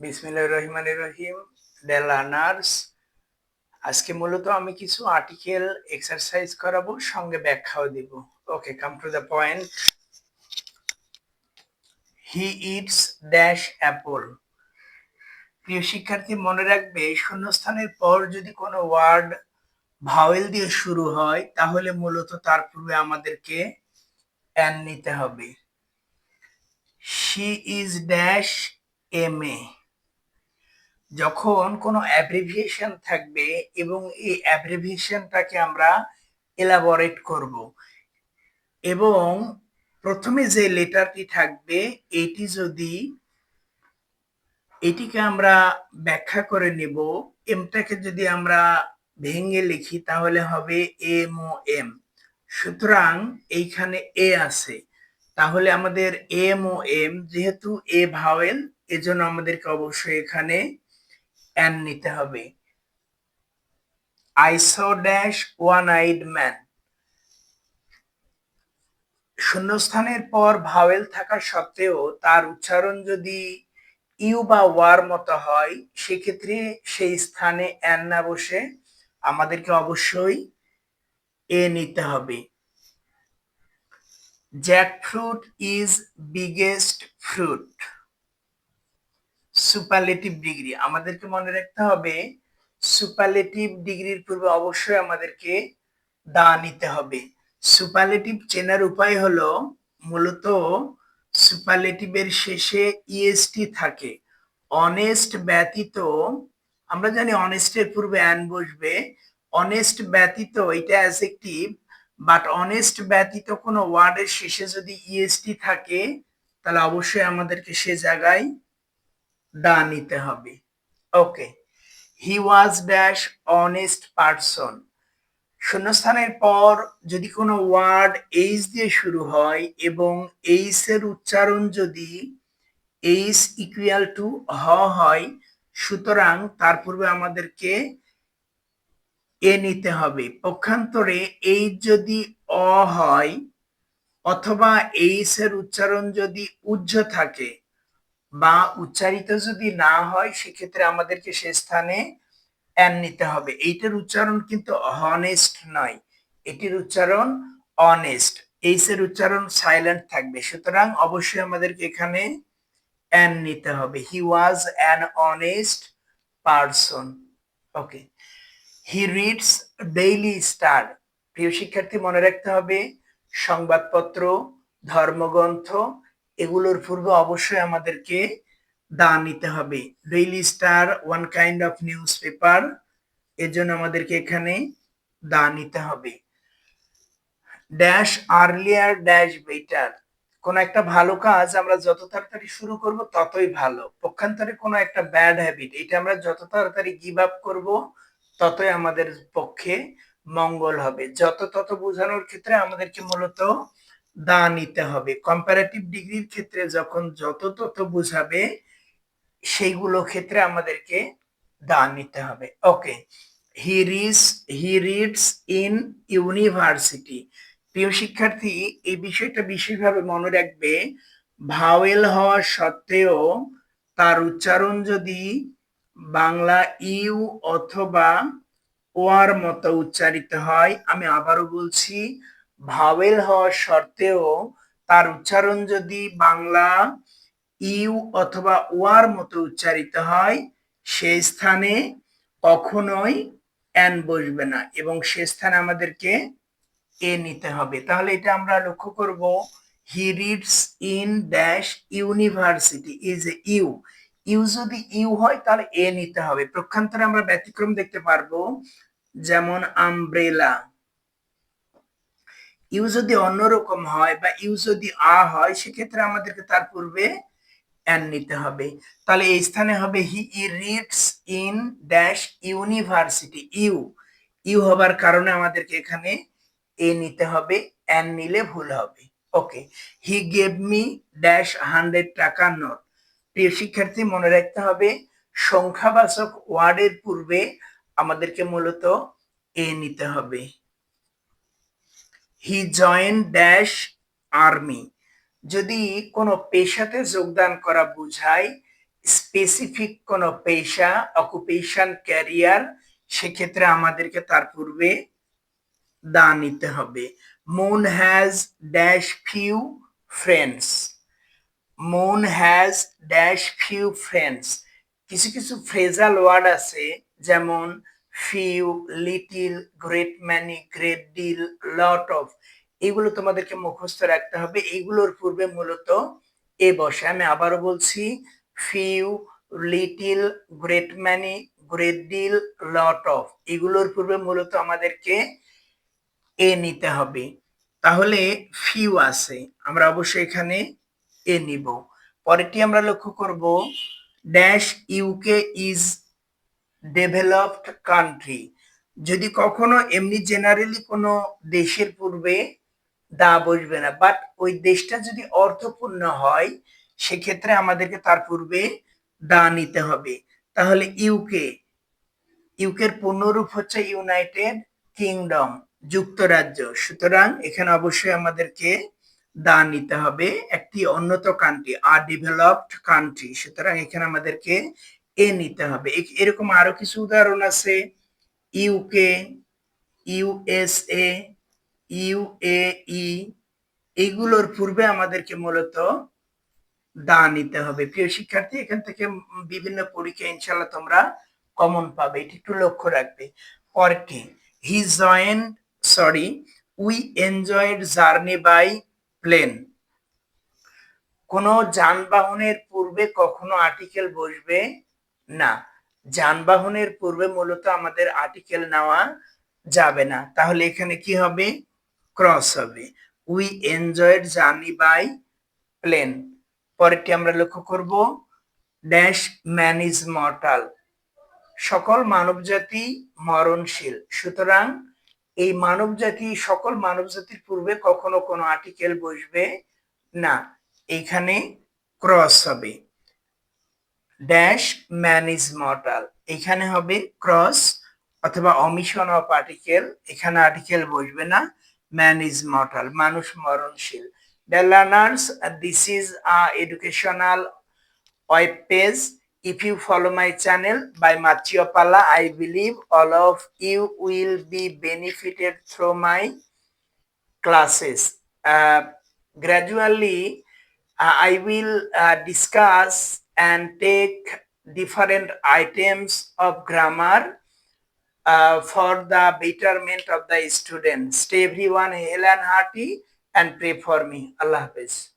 বিসমিল্লাহির রহমানির রহিম। Dear learners, আজকে মূলত আমি কিছু আর্টিকেল এক্সারসাইজ করাবো, সঙ্গে ব্যাখ্যাও দিব। Okay, come to the point. He eats dash apple. প্রিয় শিক্ষার্থী, মনে রাখবে শূন্যস্থানের পর যদি কোনো ওয়ার্ড ভাওয়েল দিয়ে শুরু হয় তাহলে মূলত তার পূর্বে আমাদেরকে অ্যান নিতে হবে। She is dash M A. যখন কোনো অ্যাব্রিভিয়েশন থাকবে এবং এই অ্যাব্রিভিয়েশনটাকে আমরা এলাবোরেট করব এবং প্রথমে যে লেটারটি থাকবে এটিকে আমরা ব্যাখ্যা করে নেব। এমটাকে যদি আমরা ভেঙে লিখি তাহলে হবে এম ও এম। সুতরাং এইখানে এ আছে, তাহলে আমাদের এম ও এম, যেহেতু এ ভাওয়েল, এজন্য আমাদেরকে অবশ্যই এখানে অ্যান নিতে হবে। I saw dash one-eyed man. শূন্যস্থানের পর ভাওয়েল থাকা সত্ত্বেও তার উচ্চারণ যদি ইউ বা ওয়ার মতো হয়, সেক্ষেত্রে সেই স্থানে অ্যান না বসে আমাদেরকে অবশ্যই এ নিতে হবে। Jackfruit is biggest fruit. Superlative degree, আমাদেরকে মনে রাখতে হবে সুপারলেটিভ ডিগ্রির পূর্বে অবশ্যই আমাদেরকে দা নিতে হবে। সুপারলেটিভ চেনার উপায় হলো, মূলত সুপারলেটিভের শেষে ইএসটি থাকে। অনেস্ট ব্যতীত, আমরা জানি অনেস্টের পূর্বে অ্যান বসবে। অনেস্ট ব্যতীত এটা অ্যাডজেক্টিভ, বাট অনেস্ট ব্যতীত কোনো ওয়ার্ডের শেষে যদি ইএসটি থাকে তাহলে অবশ্যই আমাদেরকে সে জায়গায় দা নিতে হবে। ওকে, হি ওয়াজ ড্যাশ অনেস্ট পারসন। শূন্যস্থানের পর যদি কোনো ওয়ার্ড এইচ দিয়ে শুরু হয় এবং এইচ এর উচ্চারণ যদি এইচ ইকুয়াল টু হ হয়, সুতরাং তার পূর্বে আমাদেরকে এ নিতে হবে। পক্ষান্তরে এইচ যদি অ হয় অথবা এইচ এর উচ্চারণ যদি উজ্জ থাকে বা উচ্চারিত যদি না হয়, সেক্ষেত্রে আমাদেরকে সে স্থানে অ্যান নিতে হবে। এইটার উচ্চারণ কিন্তু হনেস্ট নয়, এটির উচ্চারণ অনেস্ট। এইচ এর উচ্চারণ সাইলেন্ট থাকবে, সুতরাং অবশ্যই আমাদেরকে এখানে অ্যান নিতে হবে। He was an honest person. Okay, he reads Daily Star. প্রিয় শিক্ষার্থী, মনে রাখতে হবে সংবাদপত্র, ধর্মগ্রন্থ, এগুলোর পূর্বে অবশ্যই আমাদেরকে দা নিতে হবে। Daily star one kind of news paper, এর জন্য আমাদেরকে এখানে দা নিতে হবে। Dash earlier dash better. কোন একটা ভালো কাজ আমরা যত তাড়াতাড়ি শুরু করব ততই ভালো। পক্ষান্তরে কোনো একটা ব্যাড হ্যাবিট, এটা আমরা যত তাড়াতাড়ি গিভ আপ করব ততই আমাদের পক্ষে মঙ্গল হবে। যত তত বোঝানোর ক্ষেত্রে আমাদেরকে মূলত দা নিতে হবে। কম্পারেটিভ ডিগ্রির ক্ষেত্রে যখন যত তত বোঝাবে সেইগুলো ক্ষেত্রে আমাদেরকে দা নিতে হবে। ওকে, হি রিডস ইন ইউনিভার্সিটি। প্রিয় শিক্ষার্থী, এই বিষয়টা বিশেষভাবে মনে রাখবে। ভাওয়েল হওয়া সত্ত্বেও তার উচ্চারণ যদি বাংলা ইউ অথবা ওয়ার মতো উচ্চারিত হয়, আমি আবারও বলছি, ভাওয়েল হওয়া সত্ত্বেও তার উচ্চারণ যদি বাংলা ইউ অথবা ওয়ার মতো উচ্চারিত হয়, সেই স্থানে কখনোই অ্যান বসবে না এবং সে স্থানে আমাদেরকে এ নিতে হবে। তাহলে এটা আমরা লক্ষ্য করব। He reads in dash university is a U. U যদি ইউ হয় তাহলে এ নিতে হবে। পক্ষান্তরে আমরা ব্যতিক্রম দেখতে পারবো, যেমন আমব্রেলা। ইউ যদি অন্যরকম হয় বা ইউ যদি আ হয়, সেক্ষেত্রে আমাদেরকে তার পূর্বে অ্যান নিতে হবে। তাহলে এই স্থানে হবে he reads in dash university. U U হবার কারণে আমাদেরকে এখানে এ নিতে হবে, অ্যান নিলে ভুল হবে। ওকে, হি গেভ মি ড্যাশ 100 টাকা নোট। প্রিয় শিক্ষার্থী, মনে রাখতে হবে সংখ্যাবাচক ওয়ার্ডের পূর্বে আমাদেরকে মূলত এ নিতে হবে। হি জয়েন ড্যাশ আর্মি। যদি কোনো পেশাতে যোগদান করা বোঝায়, স্পেসিফিক কোনো পেশা, অকুপেশন, ক্যারিয়ার, সেক্ষেত্রে আমাদেরকে তার পূর্বে দা নিতে হবে। Moon has dash few friends. Moon has dash few friends. কিছু কিছু ফ্রেজাল ওয়ার্ড আছে, যেমন few, little, great many, great deal, lot of. এগুলো তোমাদেরকে মুখস্থ রাখতে হবে। এগুলোর পূর্বে মূলত এ বসে। আমি আবারও বলছি, few, little, great many, great deal, lot of, এগুলোর পূর্বে মূলত আমাদেরকে এ নিতে হবে। তাহলে ফিউ আছে, আমরা অবশ্যই এখানে এ নিব। পরেরটি আমরা লক্ষ্য করব, dash UK is developed country. যদি কখনো এমনি জেনারেলি কোনো দেশের পূর্বে দা বসবে না, বাট ওই দেশটা যদি অর্থপূর্ণ হয় সেক্ষেত্রে আমাদেরকে তার পূর্বে দা নিতে হবে। তাহলে ইউকে, ইউকের পূর্ণরূপ হচ্ছে ইউনাইটেড কিংডম, যুক্তরাজ্য। সুতরাং এখানে অবশ্যই আমাদেরকে দা নিতে হবে। একটি উন্নত কান্ট্রি, আর ডেভেলপড কান্ট্রি, সুতরাং এখানে আমাদেরকে এ নিতে হবে। এরকম আরো কিছু উদাহরণ আছে, ইউকে, ইউএসএ, ইউএই, এইগুলোর পূর্বে আমাদেরকে মূলত দা নিতে হবে। প্রিয় শিক্ষার্থী, এখান থেকে বিভিন্ন পরীক্ষা ইনশাল্লাহ তোমরা কমন পাবে, এটি একটু লক্ষ্য রাখবে। পরটি, he joint, sorry, we enjoyed journey by plane. কোন যানবাহনের পূর্বে কখনো আর্টিকেল বসবে না। যানবাহনের পূর্বে মূলত আমাদের আর্টিকেল নেওয়া যাবে না। তাহলে এখানে কি হবে? ক্রস হবে। We enjoyed journey by plane. পরেরটি আমরা লক্ষ্য করব, ড্যাশ ম্যান ইজ মর্টাল। সকল মানবজাতি মরণশীল। সুতরাং এই মানবজাতি, সকল মানবজাতির পূর্বে কখনো কোনো আর্টিকেল বসবে না, এইখানে ক্রস হবে। ড্যাশ ম্যান ইজ মর্টাল, এখানে হবে ক্রস অথবা অমিশন অফ আর্টিকেল, এখানে আর্টিকেল বসবে না, ম্যান ইজ মর্টাল, মানুষ মরণশীল। Dear learners, this is a educational web page. If you follow my channel by Mathieu Palla, I believe all of you will be benefited through my classes. Gradually, I will discuss and take different items of grammar for the betterment of the student. Stay everyone hale and hearty and pray for me. Allah Hafiz.